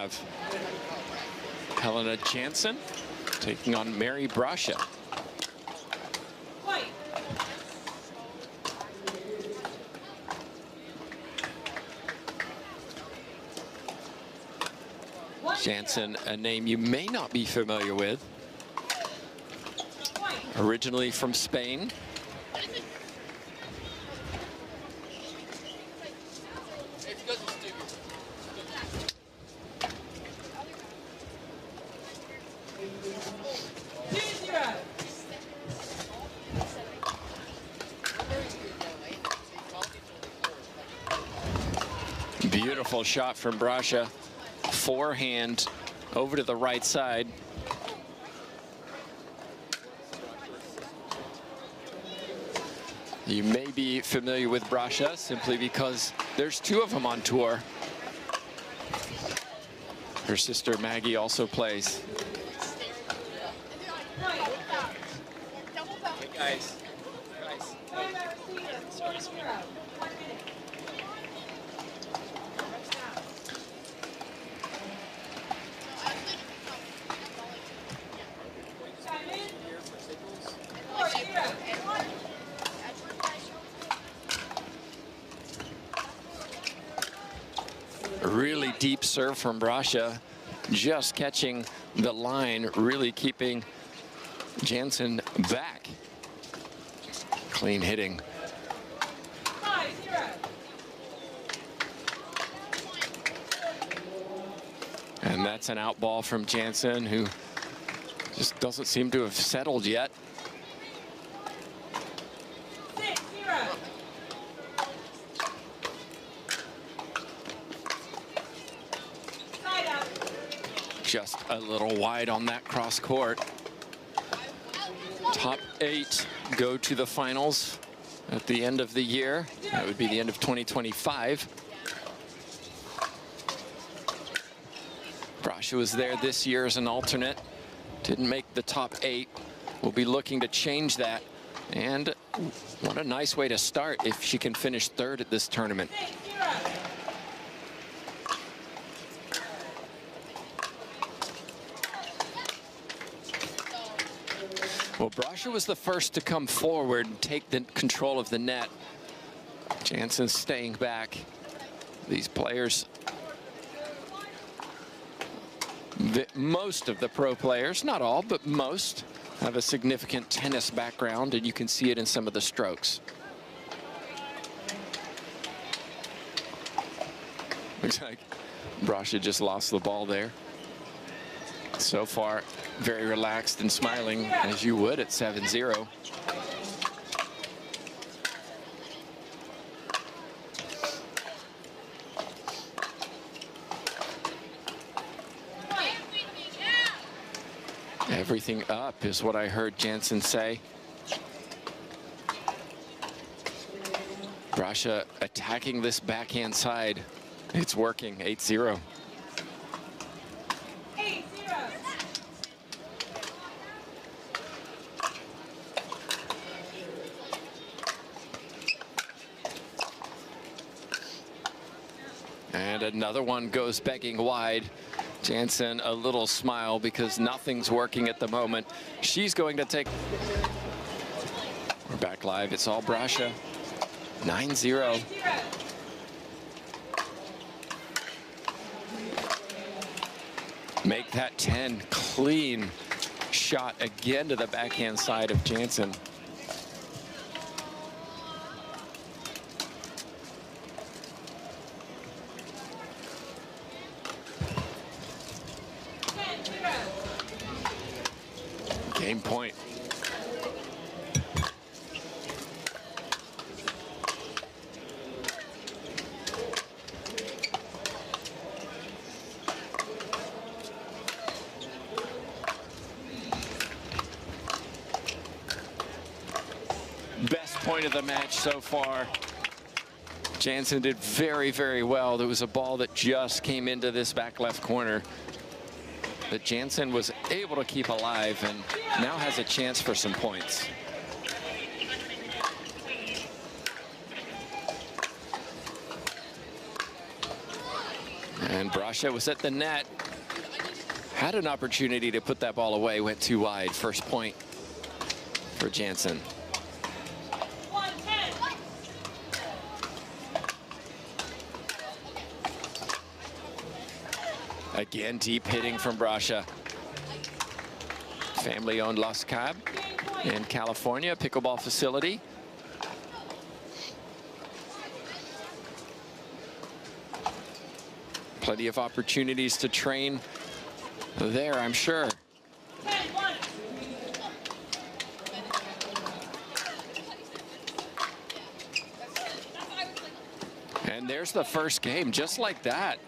Have Helena Jansen taking on Mary Brascia. Jansen, a name you may not be familiar with. Originally from Spain. Beautiful shot from Brascia. Forehand over to the right side. You may be familiar with Brascia simply because there's two of them on tour. Her sister Maggie also plays. Hey guys. A really deep serve from Brascia, just catching the line, really keeping Jansen back. Clean hitting. And that's an out ball from Jansen, who just doesn't seem to have settled yet. Just a little wide on that cross court. Top 8 go to the finals at the end of the year. That would be the end of 2025. Brascia was there this year as an alternate. Didn't make the top 8. We'll be looking to change that. And what a nice way to start if she can finish 3rd at this tournament. Well, Brascia was the first to come forward and take the control of the net. Jansen staying back. These players, most of the pro players, not all, but most, have a significant tennis background, and you can see it in some of the strokes. Looks like Brascia just lost the ball there. So far, very relaxed and smiling, as you would at 7-0. Everything up is what I heard Jansen say. Brascia attacking this backhand side. It's working, 8-0. And another one goes begging wide. Jansen, a little smile because nothing's working at the moment. She's going to take... We're back live. It's all Brascia. 9-0. Make that 10. Clean shot again to the backhand side of Jansen. Game point. Best point of the match so far. Jansen did very, very well. There was a ball that just came into this back left corner that Jansen was able to keep alive and now has a chance for some points. And Brascia was at the net. Had an opportunity to put that ball away, went too wide. First point for Jansen. Again, deep hitting from Brascia. Family-owned Los Cab in California, pickleball facility. Plenty of opportunities to train there, I'm sure. And there's the first game, just like that.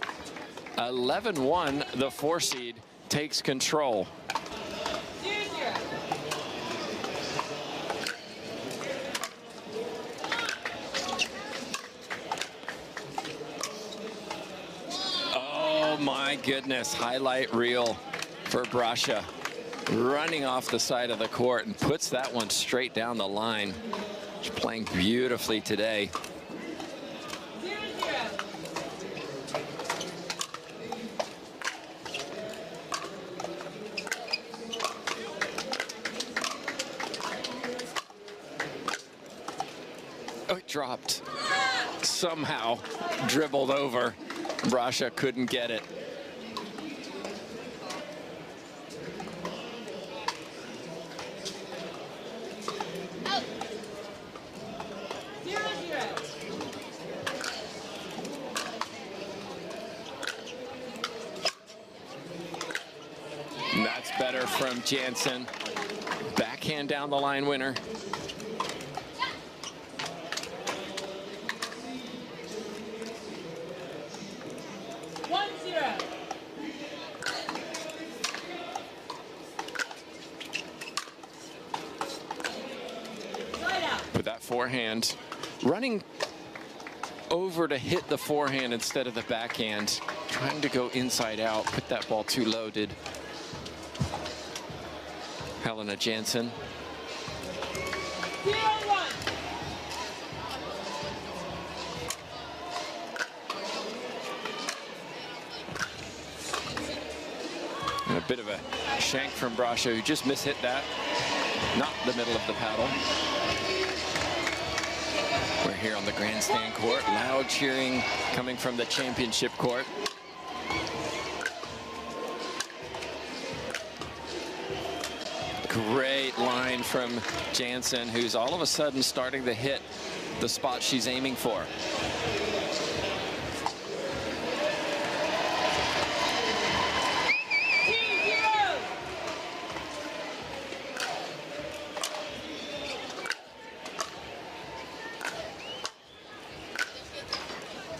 11-1, the 4 seed takes control. Oh my goodness, highlight reel for Brascia. Running off the side of the court and puts that one straight down the line. She's playing beautifully today. Oh, it dropped. Somehow dribbled over. Brascia couldn't get it. And that's better from Jansen. Backhand down the line winner. With that forehand, running over to hit the forehand instead of the backhand, trying to go inside out, put that ball too low, did Helena Jansen. And a bit of a shank from Brascia, who just mishit that. Not the middle of the paddle. We're here on the grandstand court. Loud cheering coming from the championship court. Great line from Jansen, who's all of a sudden starting to hit the spot she's aiming for.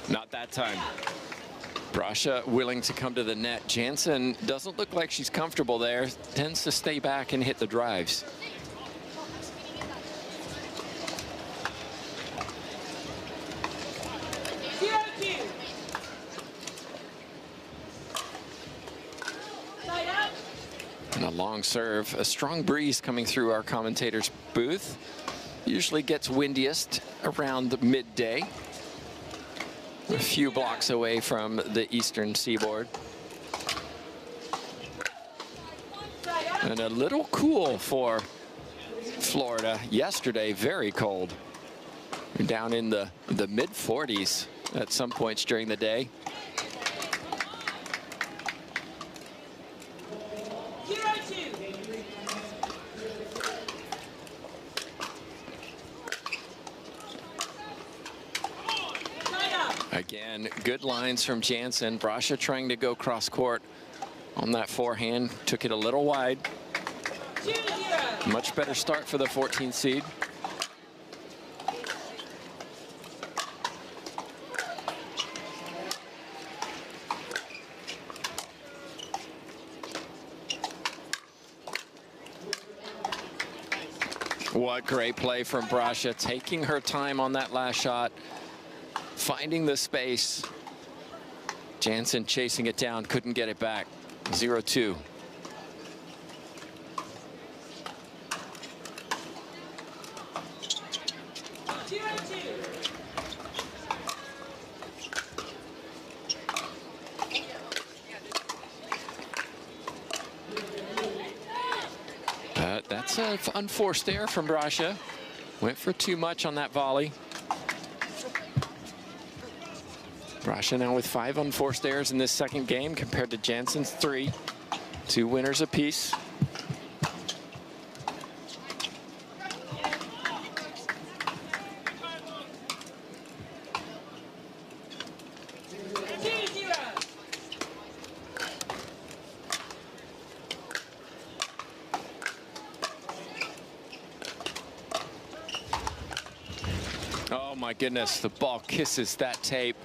Not that time. Brascia willing to come to the net. Jansen doesn't look like she's comfortable there. Tends to stay back and hit the drives. And a long serve. A strong breeze coming through our commentator's booth. Usually gets windiest around the midday. A few blocks away from the eastern seaboard. And a little cool for Florida. Yesterday, very cold. Down in the mid-40s at some points during the day. Again, good lines from Jansen. Brascia trying to go cross court on that forehand. Took it a little wide. Much better start for the 14th seed. What great play from Brascia, taking her time on that last shot. Finding the space. Jansen chasing it down, couldn't get it back. 0-2. That's an unforced error from Brascia. Went for too much on that volley. Brascia now with 5 unforced errors in this second game compared to Jansen's 3. 2 winners apiece. Oh my goodness, the ball kisses that tape,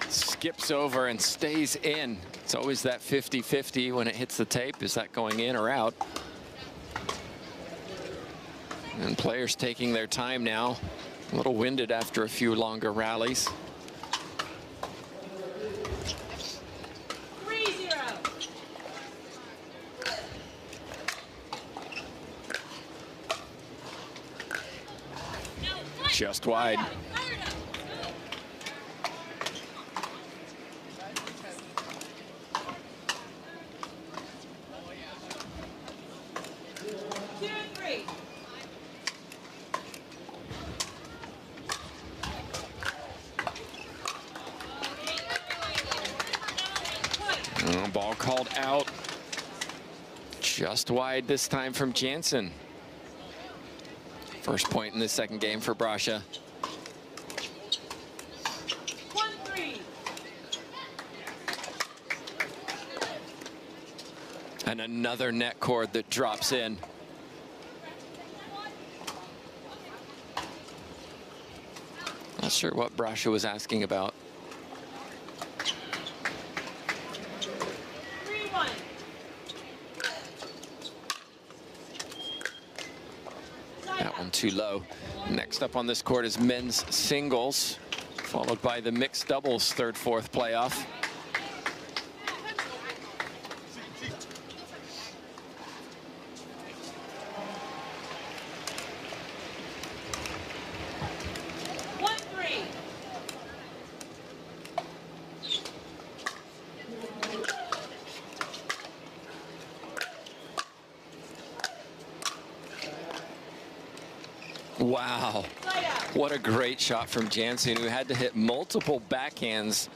skips over and stays in. It's always that 50-50 when it hits the tape. Is that going in or out? And players taking their time now, a little winded after a few longer rallies. 3-0. Just wide. Ball called out. Just wide this time from Jansen. First point in the second game for Brascia. 1-3. And another net cord that drops in. Not sure what Brascia was asking about. 3-1. That one too low. Next up on this court is men's singles, followed by the mixed doubles 3rd, 4th playoff. Wow, what a great shot from Jansen, who had to hit multiple backhands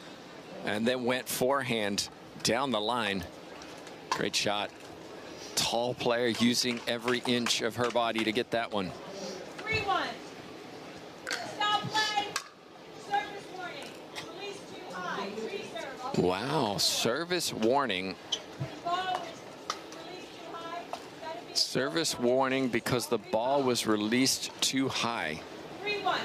and then went forehand down the line. Great shot. Tall player using every inch of her body to get that one. 3-1. Stop play. Service warning. Release too high. Reserve. Wow, service warning. Service warning because the ball was released too high. 3-1.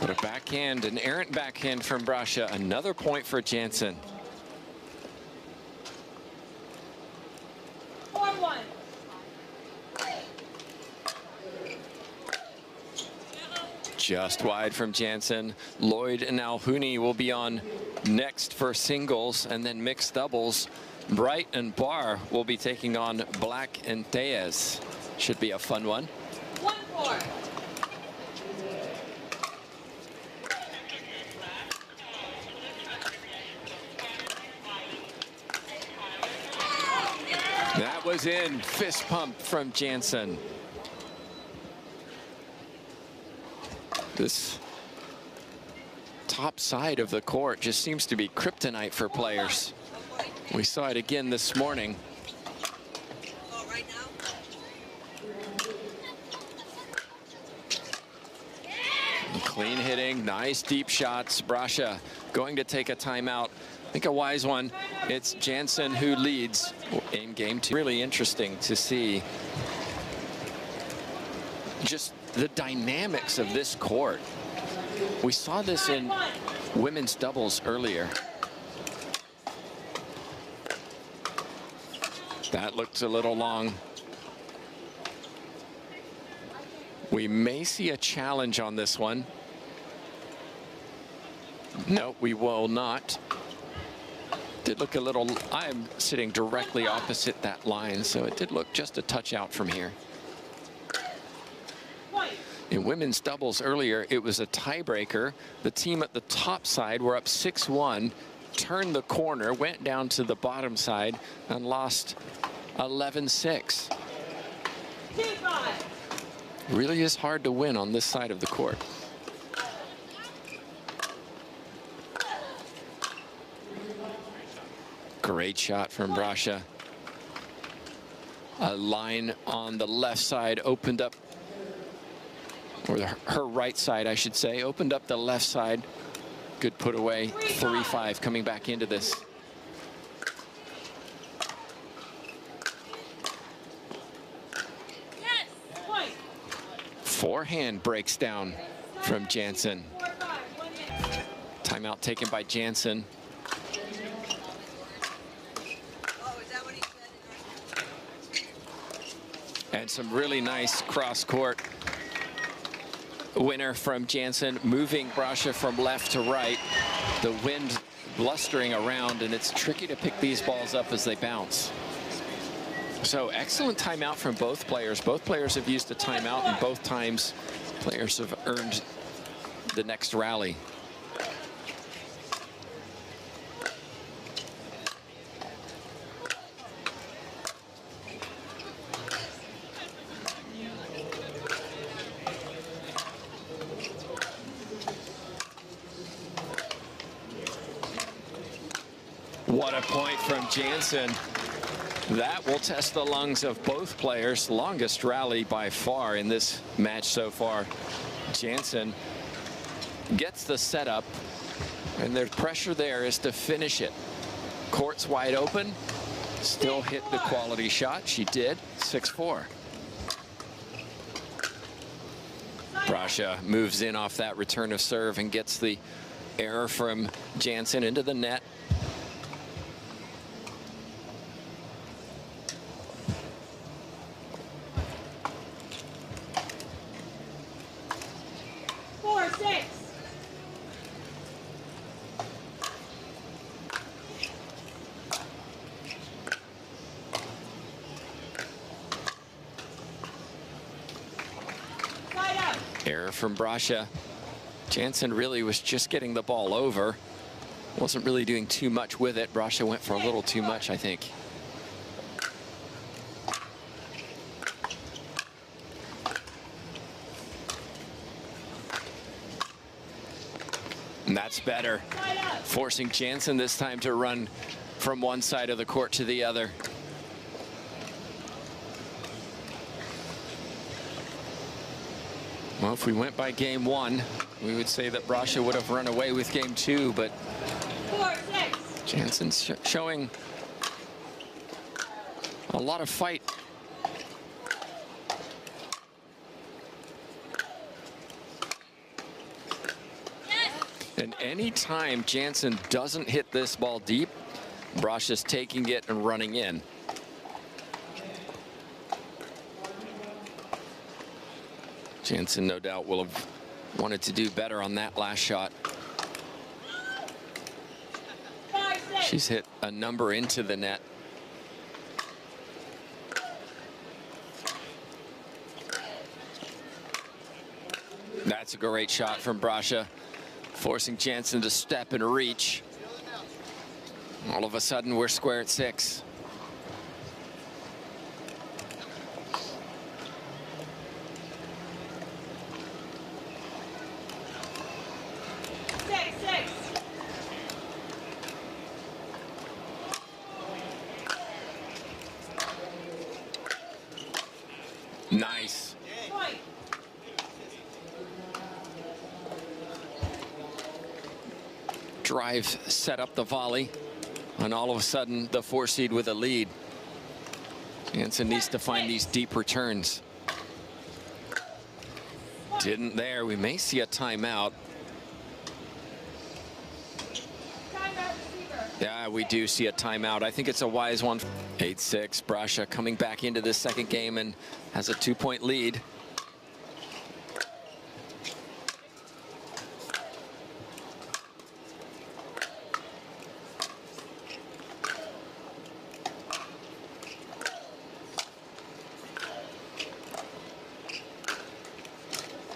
But a backhand, an errant backhand from Brascia. Another point for Jansen. 4-1. Just wide from Jansen. Lloyd and Alhuni will be on next for singles, and then mixed doubles. Bright and Barr will be taking on Black and Diaz. Should be a fun one. 1-4. That was in. Fist pump from Jansen. This top side of the court just seems to be kryptonite for players. We saw it again this morning. Clean hitting, nice deep shots. Brascia going to take a timeout. I think a wise one. It's Jansen who leads in game 2. Really interesting to see just the dynamics of this court. We saw this in women's doubles earlier. That looked a little long. We may see a challenge on this one. No, we will not. Did look a little, I'm sitting directly opposite that line, so it did look just a touch out from here. In women's doubles earlier, it was a tiebreaker. The team at the top side were up 6-1. turned the corner, went down to the bottom side, and lost 11-6. 2-5. Really is hard to win on this side of the court. Great shot from Brascia. A line on the left side opened up, or her right side, I should say, opened up the left side. Good put away. 3-5 coming back into this. Yes. Point. Forehand breaks down from Jansen. 4-5. 1 minute. Timeout taken by Jansen. And some really nice cross-court winner from Jansen, moving Brascia from left to right. The wind blustering around, and it's tricky to pick these balls up as they bounce. So excellent timeout from both players. Both players have used a timeout, and both times players have earned the next rally. What a point from Jansen. That will test the lungs of both players. Longest rally by far in this match so far. Jansen gets the setup, and the pressure there is to finish it. Court's wide open. Still hit the quality shot. She did. 6-4. Brascia moves in off that return of serve and gets the error from Jansen into the net. Error from Brascia. Jansen really was just getting the ball over. Wasn't really doing too much with it. Brascia went for a little too much, I think. And that's better. Forcing Jansen this time to run from one side of the court to the other. Well, if we went by game one, we would say that Brascia would have run away with game two, but Jansen's showing a lot of fight. And any time Jansen doesn't hit this ball deep, Brascia's taking it and running in. Jansen, no doubt, will have wanted to do better on that last shot. She's hit a number into the net. That's a great shot from Brascia, forcing Jansen to step and reach. All of a sudden, we're square at 6. Nice. Drive set up the volley, and all of a sudden the 4 seed with a lead. Jansen needs to find these deep returns. Didn't there. We may see a timeout. Yeah, we do see a timeout. I think it's a wise one. 8-6. Brascia coming back into this second game and has a 2-point lead.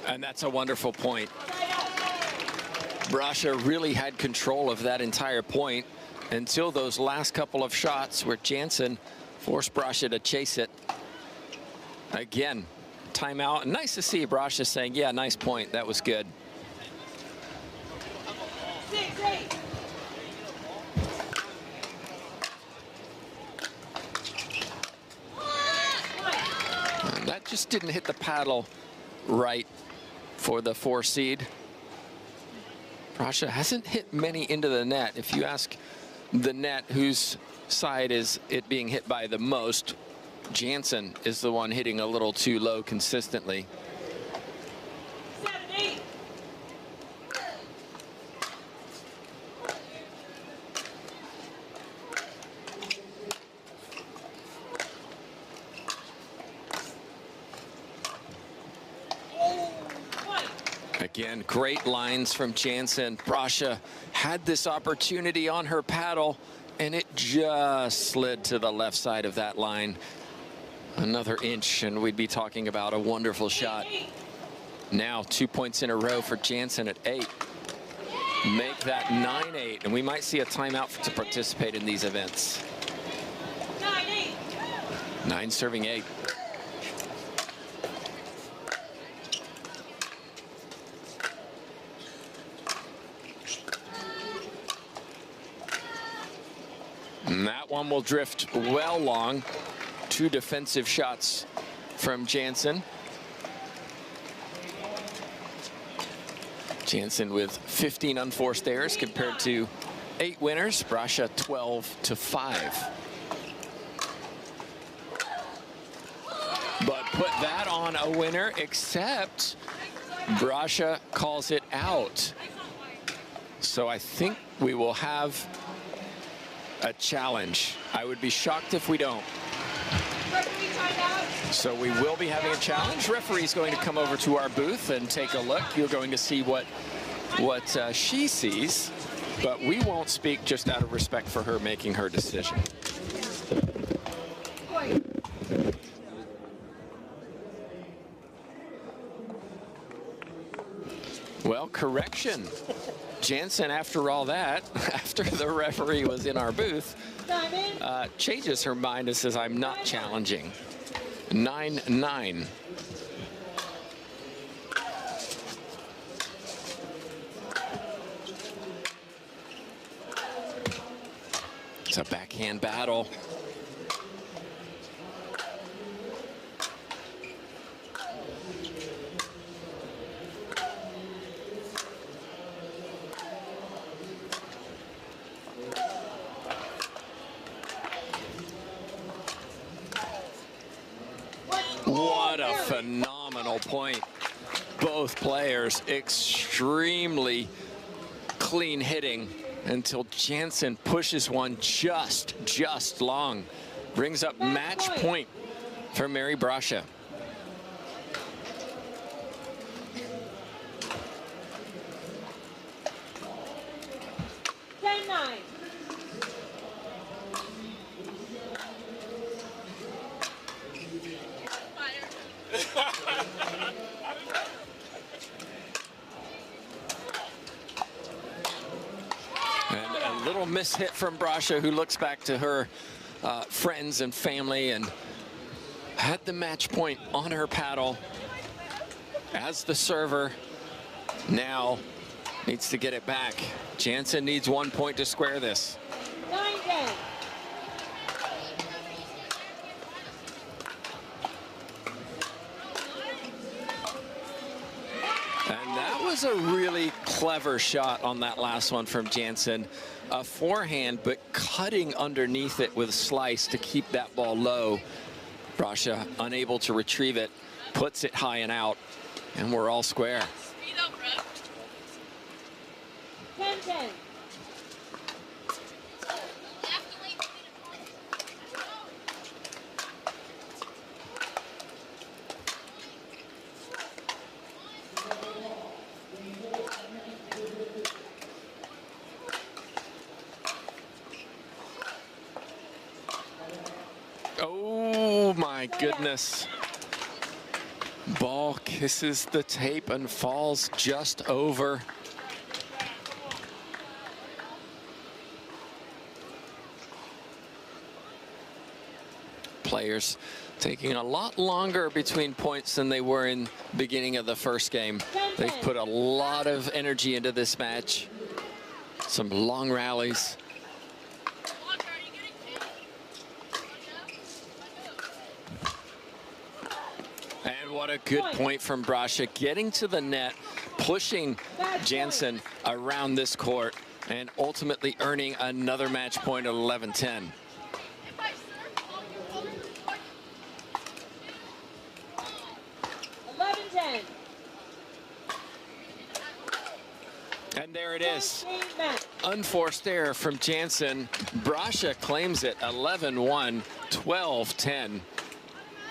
And that's a wonderful point. Brascia really had control of that entire point until those last couple of shots where Jansen forced Brascia to chase it. Again, timeout. Nice to see Brascia saying, yeah, nice point. That was good. 6-8. That just didn't hit the paddle right for the 4 seed. Brascia hasn't hit many into the net. If you ask the net whose side is it being hit by the most, Jansen is the one hitting a little too low consistently. 7-8. Again, great lines from Jansen. Brascia had this opportunity on her paddle, and it just slid to the left side of that line. Another inch, and we'd be talking about a wonderful shot. Now 2 points in a row for Jansen at 8. Make that 9-8, and we might see a timeout to participate in these events. 9-8. 9 serving 8. And that one will drift well long. 2 defensive shots from Jansen. Jansen with 15 unforced errors compared to 8 winners. Brascia 12-5. But put that on a winner, except Brascia calls it out. So I think we will have a challenge. I would be shocked if we don't. So we will be having a challenge. Referee's going to come over to our booth and take a look. You're going to see what she sees, but we won't speak just out of respect for her making her decision. Well, correction. Jansen, after all that, after the referee was in our booth, changes her mind and says, I'm not challenging. 9-9. It's a backhand battle. What a phenomenal point. Both players extremely clean hitting until Jansen pushes one just long. Brings up match point for Mary Brascia. Hit from Brascia, who looks back to her friends and family and had the match point on her paddle as the server. Now needs to get it back. Jansen needs 1 point to square this. 9-10. And that was a really clever shot on that last one from Jansen. A forehand, but cutting underneath it with a slice to keep that ball low. Brascia unable to retrieve it, puts it high and out, and we're all square. 10-10. Oh my goodness. Ball kisses the tape and falls just over. players taking a lot longer between points than they were in the beginning of the first game. They've put a lot of energy into this match. Some long rallies. And what a good point from Brascia, getting to the net, pushing Jansen around this court, and ultimately earning another match point at 11-10. And there it is. Unforced error from Jansen. Brascia claims it. 11-1, 12-10.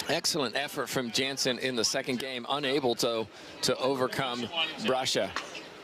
Excellent effort from Jansen in the second game, unable to overcome Brascia.